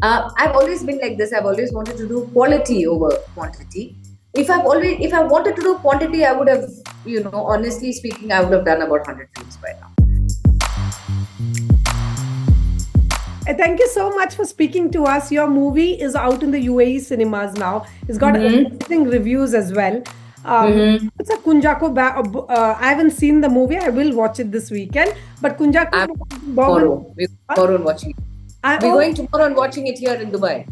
I've always been like this. I've always wanted to do quality over quantity. If I wanted to do quantity, I would have, honestly speaking, I would have done about 100 films by now. Thank you so much for speaking to us. Your movie is out in the UAE cinemas now. It's got Mm-hmm. amazing reviews as well. Mm-hmm. It's a I haven't seen the movie. I will watch it this weekend. But Kunchacko I'm Boban. tomorrow. We're tomorrow and watching it. I We're oh, going tomorrow and watching it here in Dubai.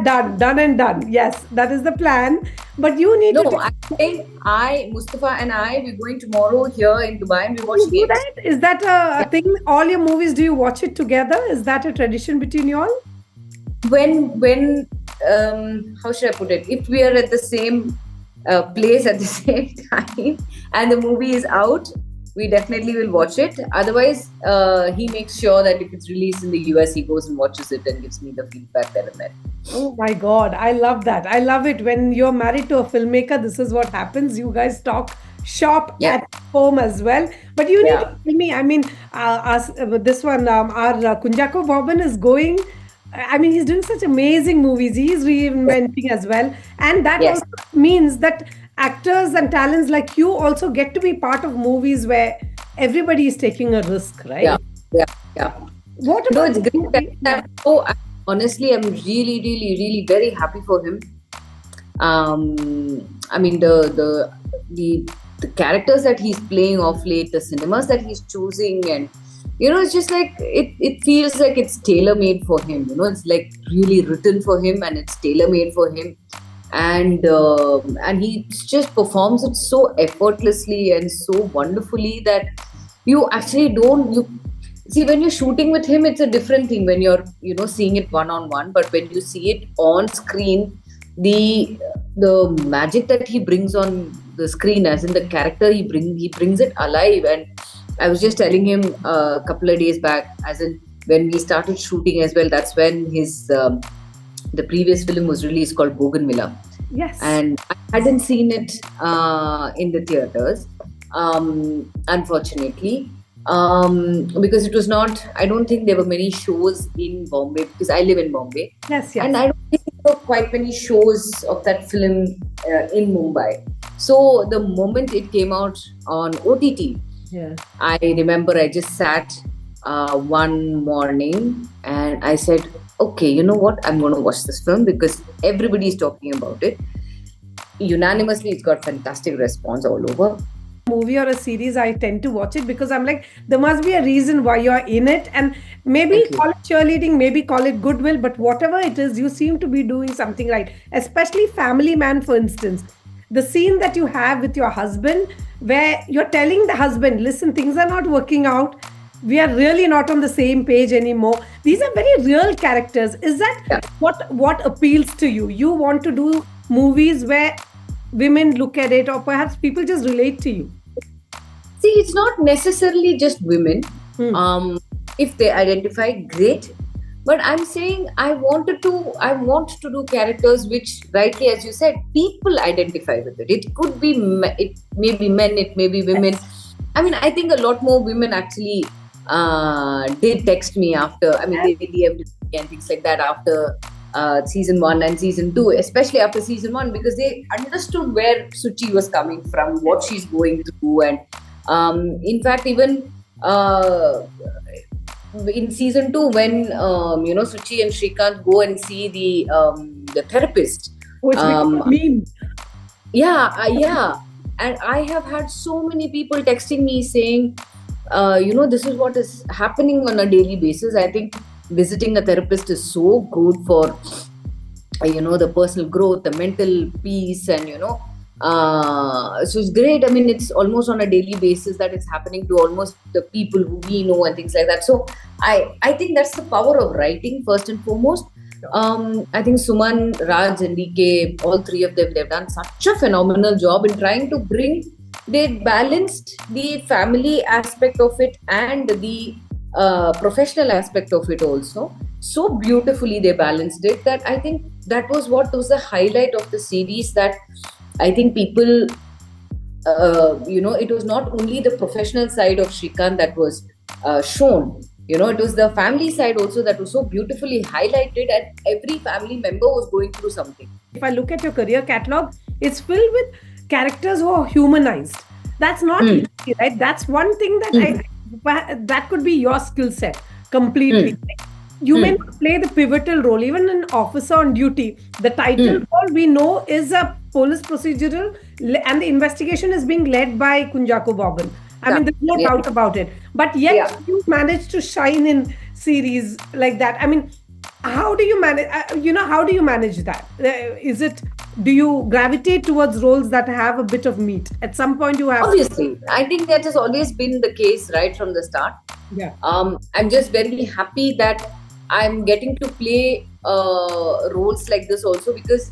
done and done. Yes, that is the plan. But you need No, to I'm saying Mustafa and we're going tomorrow here in Dubai and we're you watching do it. that. Is that a Yeah. thing? All your movies, do you watch it together? Is that a tradition between you all? When how should I put it? If we are at the same place at the same time and the movie is out, we definitely will watch it. Otherwise, he makes sure that if it's released in the US, he goes and watches it and gives me the feedback there and then. Oh my God, I love that. I love it. When you're married to a filmmaker, this is what happens. You guys talk shop Yeah, at home as well. But you need to yeah, tell me, I mean, this one, our Kunchacko Boban is going. I mean, he's doing such amazing movies. He's yes, reinventing as well. And that yes, also means that actors and talents like you also get to be part of movies where everybody is taking a risk, yeah, right? yeah, yeah. What No, about it's this great. movie? Yeah. Honestly, I'm really, really, really very happy for him. I mean, the the characters that he's playing off late, the cinemas that he's choosing, and it's just like it feels like it's tailor made for him. It's like really written for him, and it's tailor made for him, and he just performs it so effortlessly and so wonderfully that you actually don't you see when you're shooting with him. It's a different thing when you're seeing it one on one, but when you see it on screen, the the magic that he brings on the screen, as in the character he brings it alive. And I was just telling him a couple of days back, as in when we started shooting as well, that's when his the previous film was released called Bougainvillea, Yes. and I hadn't seen it in the theaters, unfortunately, because it was not. I don't think there were many shows in Bombay because I live in Bombay, Yes, and yes. I don't think there were quite many shows of that film in Mumbai. So the moment it came out on OTT, Yeah. I remember I just sat one morning and I said, okay, you know what? I'm going to watch this film because everybody is talking about it. Unanimously, it's got fantastic response all over. Movie or a series, I tend to watch it because I'm like, there must be a reason why you're in it. And maybe Thank you. call it cheerleading, maybe call it goodwill, but whatever it is, you seem to be doing something right. Especially Family Man, for instance. The scene that you have with your husband, where you're telling the husband, listen, things are not working out. We are really not on the same page anymore. These are very real characters. Is that Yeah. what appeals to you? You want to do movies where women look at it, or perhaps people just relate to you. See, it's not necessarily just women. Hmm. Um, if they identify, great. But I'm saying I want to do characters which, rightly as you said, people identify with it. It could be, it may be men, it may be women. Yes. I mean, I think a lot more women actually did text me after. I mean, Yes. they DM'd me and things like that after season one and season two, especially after season one, because they understood where Suchi was coming from, what she's going through, and in fact, even in season two, when Suchi and Shrikant go and see the therapist. Oh, it's become Um, a meme. yeah, and I have had so many people texting me saying, this is what is happening on a daily basis. I think visiting a therapist is so good for the personal growth, the mental peace, and so it's great. I mean, it's almost on a daily basis that it's happening to almost the people who we know and things like that. So I think that's the power of writing first and foremost. I think Suman, Raj, and DK, all three of them, they've done such a phenomenal job in trying to bring. They balanced the family aspect of it and the professional aspect of it also so beautifully. They balanced it, that I think that was what was the highlight of the series. That I think people, it was not only the professional side of Shrikant that was shown, It was the family side also that was so beautifully highlighted, and every family member was going through something. If I look at your career catalog, it's filled with characters who are humanized. That's not Hmm. easy, right? That's one thing that Hmm. that could be your skill set completely. Hmm. You may Hmm. not play the pivotal role, even an officer on duty. The title Hmm. role we know is a police procedural, and the investigation is being led by Kunchacko Boban. I mean, there's no Yeah. doubt about it. But yet, Yeah. you managed to shine in series like that. I mean, how do you manage? How do you manage that? Is it Do you gravitate towards roles that have a bit of meat? At some point, you have to. Obviously, I think that has always been the case right from the start. Yeah. I'm just very happy that I'm getting to play roles like this also because,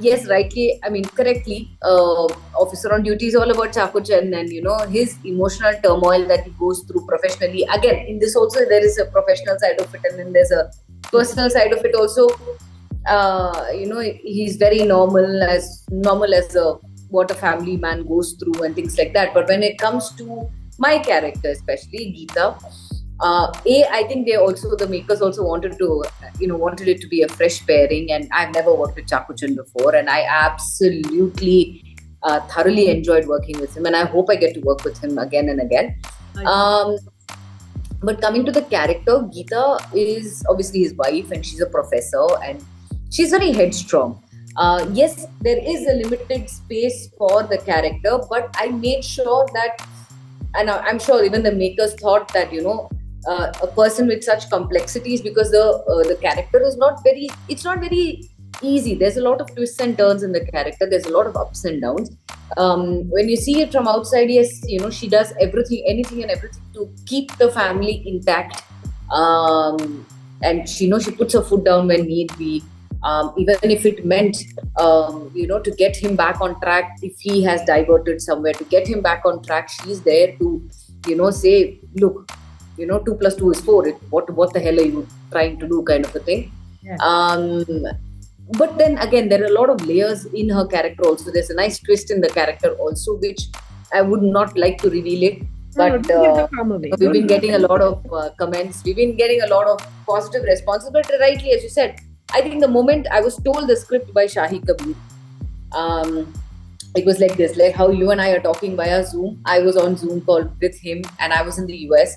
yes, rightly, I mean, correctly, Officer on Duty is all about Chakuchan and, his emotional turmoil that he goes through professionally. Again, in this also, there is a professional side of it and then there's a personal side of it also. He's very normal as a what a family man goes through and things like that. But when it comes to my character, especially Geeta, I think the makers also wanted it to be a fresh pairing, and I've never worked with Chakuchan before, and I absolutely thoroughly enjoyed working with him, and I hope I get to work with him again and again. Um, but coming to the character, Geeta is obviously his wife, and she's a professor, and she's very headstrong. Yes, there is a limited space for the character, but I made sure that, and I'm sure even the makers thought that a person with such complexities, because the character is not very easy. There's a lot of twists and turns in the character. There's a lot of ups and downs. When you see it from outside, yes, she does anything and everything to keep the family intact. And she puts her foot down when need be. Even if it meant, to get him back on track, if he has diverted somewhere, to get him back on track, she's there to, say, look, 2 + 2 is 4. What the hell are you trying to do, kind of a thing. Yeah. But then again, there are a lot of layers in her character also. There's a nice twist in the character also, which I would not like to reveal it. But we've been getting a lot of comments. We've been getting a lot of positive responses. But rightly, as you said, I think the moment I was told the script by Shahi Kabir, it was like this, like how you and I are talking via Zoom. I was on Zoom call with him, and I was in the US,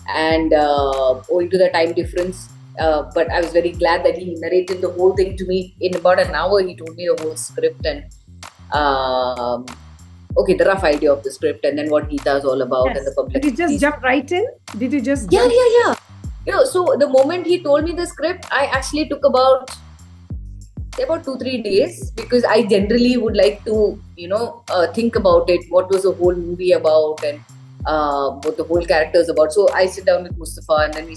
and owing to the time difference, but I was very glad that he narrated the whole thing to me in about an hour. He told me the whole script and the rough idea of the script, and then what Geeta is all about, and the complexities. Did you just jump right in? Did you just? Yeah. So the moment he told me the script, I actually took about 2-3 days, because I generally would like to think about it, what was the whole movie about, and what the whole character is about. So I sit down with Mustafa, and then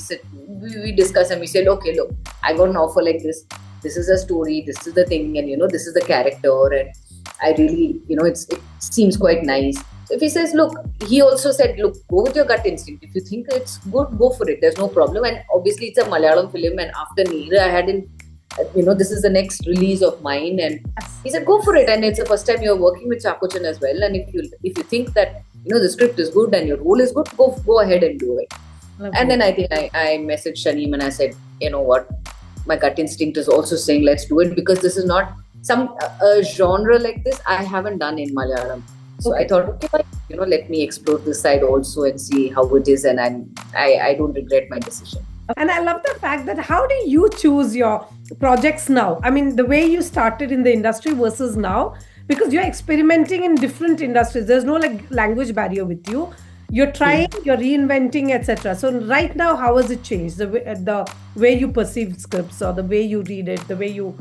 we discuss, and we said, okay, look, I got an offer like this. This is a story. This is the thing, and this is the character, and I really, it seems quite nice. So if he says, look, he also said, look, go with your gut instinct. If you think it's good, go for it. There's no problem. And obviously, it's a Malayalam film, and after Neera, I hadn't. This is the next release of mine, and he said, go for it. And it's the first time you're working with Chakuchan as well. And if you think that the script is good and your role is good, go ahead and do it. And then I think I messaged Shaneem, and I said, you know what, my gut instinct is also saying let's do it, because this is not some genre like this I haven't done in Malayalam. So I thought, okay, fine, let me explore this side also and see how it is, and I don't regret my decision. And I love the fact that how do you choose your projects now? I mean, the way you started in the industry versus now, because you're experimenting in different industries. There's no like language barrier with you. You're trying, you're reinventing, etc. So right now, how has it changed? The way you perceive scripts, or the way you read it, the way you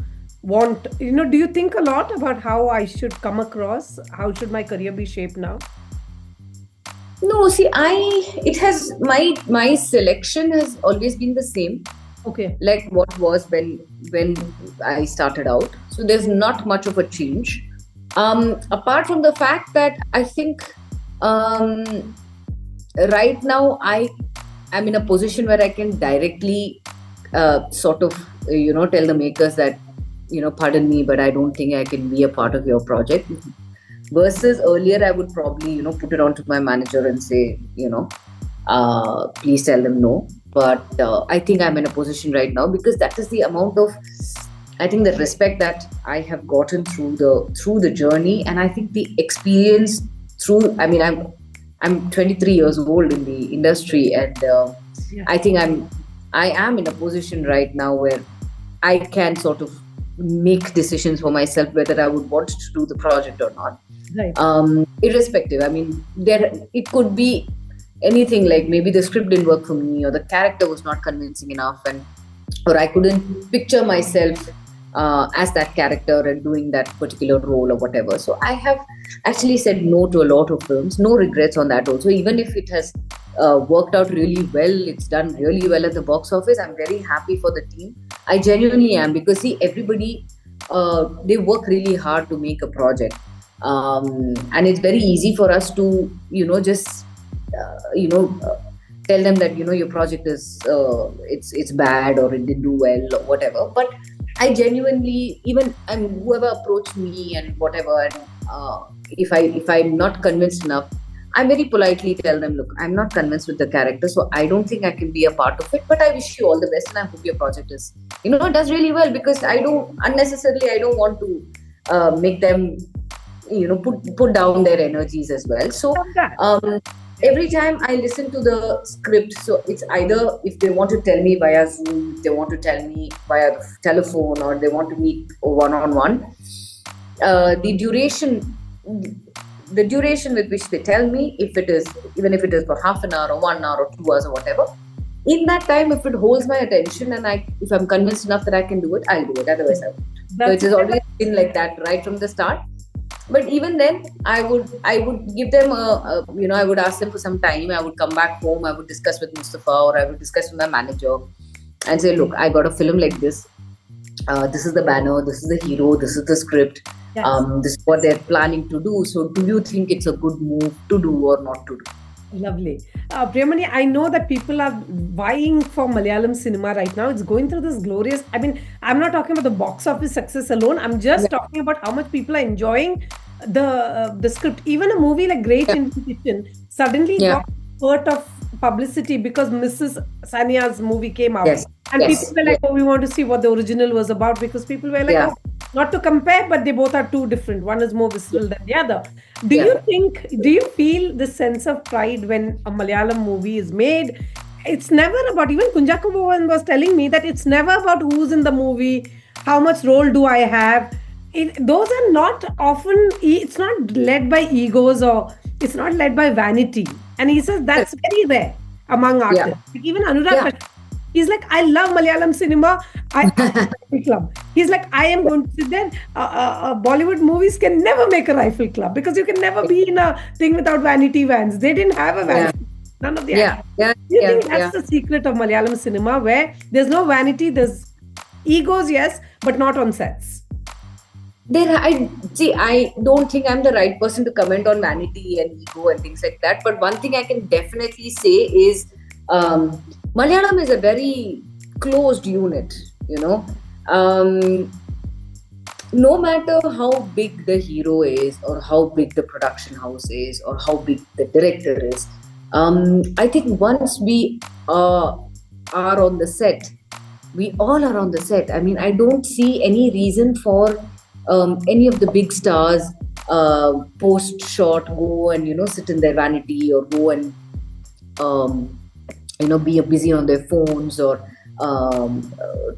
want. Do you think a lot about how I should come across? How should my career be shaped now? No, see, my selection has always been the same. Okay. Like what was when I started out. So there's not much of a change. Apart from the fact that I think right now I am in a position where I can directly sort of tell the makers that pardon me, but I don't think I can be a part of your project. Versus earlier, I would probably put it on to my manager and say please tell them no. but I think I'm in a position right now because that is the amount of, I think, the respect that I have gotten through the journey, and I think the experience through. I mean, I'm 23 years old in the industry, and Yeah. I think I am in a position right now where I can sort of make decisions for myself whether I would want to do the project or not. Right. Irrespective. I mean, there it could be anything, like maybe the script didn't work for me, or the character was not convincing enough, and or I couldn't picture myself as that character and doing that particular role or whatever. So I have actually said no to a lot of films. No regrets on that also. Even if it has worked out really well, it's done really well at the box office. I'm very happy for the team. I genuinely am, because see, everybody they work really hard to make a project, and it's very easy for us to just uh, you know uh, tell them that your project is it's bad or it didn't do well or whatever. But I genuinely, even whoever approached me and whatever, and if I'm not convinced enough, I very politely tell them, look, I'm not convinced with the character, so I don't think I can be a part of it, but I wish you all the best and I hope your project is does really well, because I don't want to make them put down their energies as well. So Love that. um, every time I listen to the script, so it's either if they want to tell me via Zoom, if they want to tell me via telephone, or they want to meet one on one, the duration with which they tell me, if it is, even if it is for half an hour or 1 hour or 2 hours or whatever, in that time, if it holds my attention and if I'm convinced enough that I can do it, I'll do it. Otherwise, I won't. So it That's has always been like that right from the start. But even then, I would give them I would ask them for some time. I would come back home, I would discuss with Mustafa, or I would discuss with my manager and say, look, I got a film like this. This is the banner, this is the hero, this is the script, yes. this is what they're planning to do. So do you think it's a good move to do or not to do? Lovely. Priyamani, I know that people are vying for Malayalam cinema right now. It's going through this glorious. I mean, I'm not talking about the box office success alone. I'm just Yeah, talking about how much people are enjoying the script. Even a movie like Great yeah, Indian Kitchen suddenly yeah. got spurt of publicity because Mrs. Sania's movie came out. Yes, And people yes, were yes, like, oh, we want to see what the original was about, because people were like, yeah, oh, not to compare, but they both are too different. One is more yeah, visceral than the other. yeah. Do you feel the sense of pride when a Malayalam movie is made? It's never about, even Kunchacko Boban was telling me that it's never about who's in the movie, how much role do I have. Those are not often, it's not led by egos, or it's not led by vanity. And he says Correct. that's very rare among Yeah, artists. Like even Anurag yeah. Kashyap, he's like, I love Malayalam cinema. I Rifle Club. He's like, I am going to sit there. Bollywood movies can never make a Rifle Club, because you can never be in a thing without vanity vans. They didn't have a Yeah, vanity. None of the yeah, actors. yeah, Do you yeah, think that's yeah. the secret of Malayalam cinema, where there's no vanity, there's egos, yes, but not on sets? There, I see. I don't think I'm the right person to comment on vanity and ego and things like that. But one thing I can definitely say is, Malayalam is a very closed unit. You know, um, no matter how big the hero is, or how big the production house is, or how big the director is, I think once we are on the set, we all are on the set. I mean, I don't see any reason for any of the big stars post shot go and sit in their vanity, or go and um, be busy on their phones, or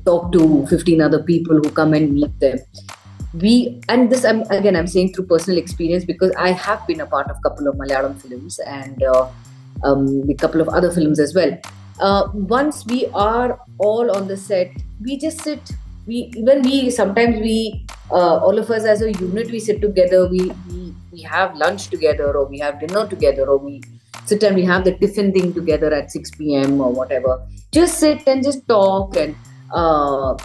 talk to 15 other people who come and meet them. And this, I'm saying through personal experience, because I have been a part of a couple of Malayalam films, and a couple of other films as well. Once we are all on the set, we just sit. We sometimes we all of us as a unit, we sit together. We have lunch together, or we have dinner together, or we sit and we have the tiffin thing together at 6 p.m. or whatever. Just sit and just talk, and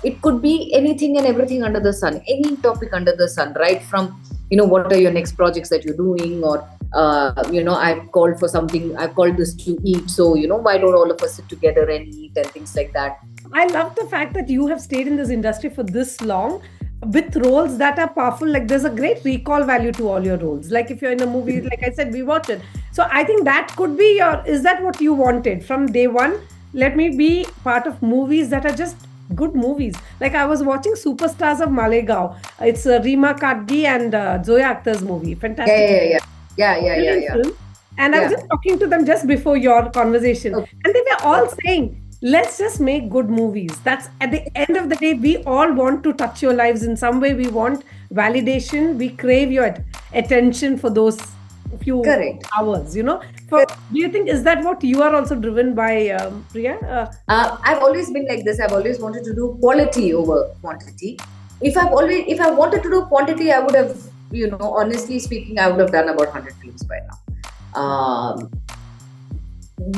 it could be anything and everything under the sun, any topic under the sun, right from what are your next projects that you're doing, or I've called for something, I've called this to eat, so why don't all of us sit together and eat, and things like that. I love the fact that you have stayed in this industry for this long with roles that are powerful. Like there's a great recall value to all your roles. Like if you're in a movie, like I said, we watch it. So I think that could be is that what you wanted from day one? let me be part of movies that are just good movies. Like I was watching Superstars of Malegaon. It's Rima Kadgi and Zoya Akhtar's movie. Yeah, Fantastic. yeah, yeah, yeah, yeah, yeah, Brilliant yeah, film. And I was yeah. just talking to them just before your conversation, Okay, and they were all okay. saying, let's just make good movies. That's at the end of the day, we all want to touch your lives in some way. We want validation. We crave your attention for those few Correct. hours, you know. Do you think, is that what you are also driven by, Priya? I've always been like this. I've always wanted to do quality over quantity. If I wanted to do quantity, I would have, honestly speaking, I would have done about 100 films by now.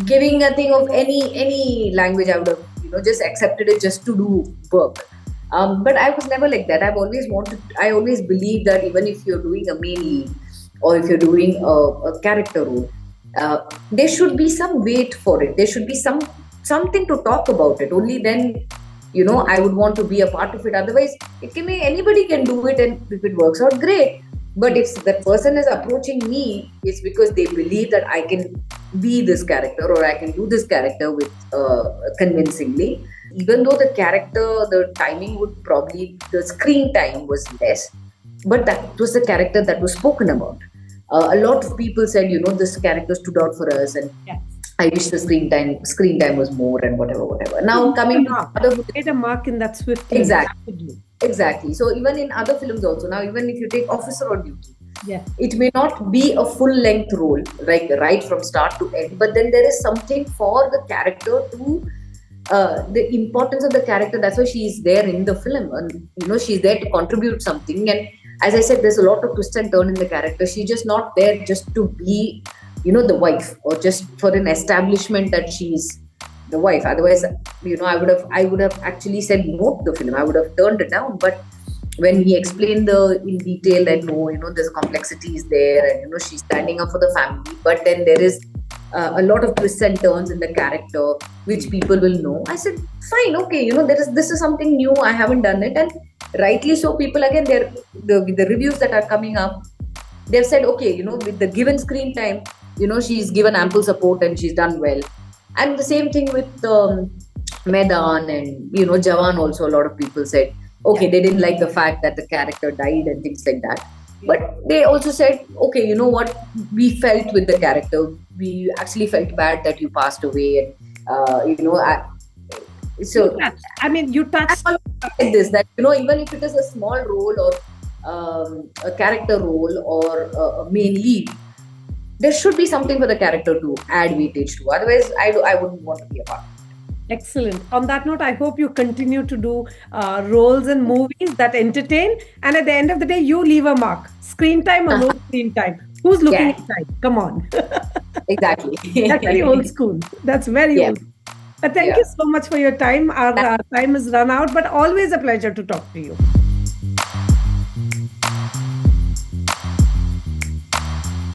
Giving a thing of any language, I would have, just accepted it just to do work. But I was never like that. I always believe that even if you're doing a main lead or if you're doing a character role, uh, there should be some weight for it. There should be something to talk about it. Only then, I would want to be a part of it. Otherwise, it can be anybody can do it, and if it works out, great. But if that person is approaching me, it's because they believe that I can be this character or I can do this character with convincingly. Even though the timing would probably, the screen time was less, but that was the character that was spoken about. A lot of people said, this character stood out for us, and Yes. I wish the screen time was more, and whatever. You Now made a coming to mark. other, Made a mark in that swiftly, exactly, rapidly. exactly. So even in other films also, now even if you take Officer on Duty, Yeah. it may not be a full length role, like right from start to end, but then there is something for the character to, the importance of the character. That's why she is there in the film, and she's there to contribute something. And as I said, there's a lot of twist and turn in the character. She's just not there just to be, the wife, or just for an establishment that she's the wife. Otherwise, I would have actually said no to the film. I would have turned it down. But when he explained the in detail that no, there's complexities there, and she's standing up for the family, but then there is a lot of twists and turns in the character which people will know. I said, fine, okay, this is something new. I haven't done it, and rightly so. People again, the reviews that are coming up, they've said, okay, with the given screen time, she's given ample support and she's done well. And the same thing with Medan and Jawan. Also, a lot of people said, Yeah. okay, they didn't like the fact that the character died and things like that. Yeah. But they also said, okay, you know what? We felt with the character. We actually felt bad that you passed away, and You so touched. I mean, you I touched. always like this, that even if it is a small role or a character role or a main lead, there should be something for the character to add weightage to. Otherwise, I wouldn't want to be a part. Excellent. On that note, I hope you continue to do roles in movies that entertain. And at the end of the day, you leave a mark. Screen time or no screen time? Who's looking Yeah, at time? Come on. exactly. That's very old school. That's very Yeah, old. But thank yeah. you so much for your time. Our time is run out, but always a pleasure to talk to you.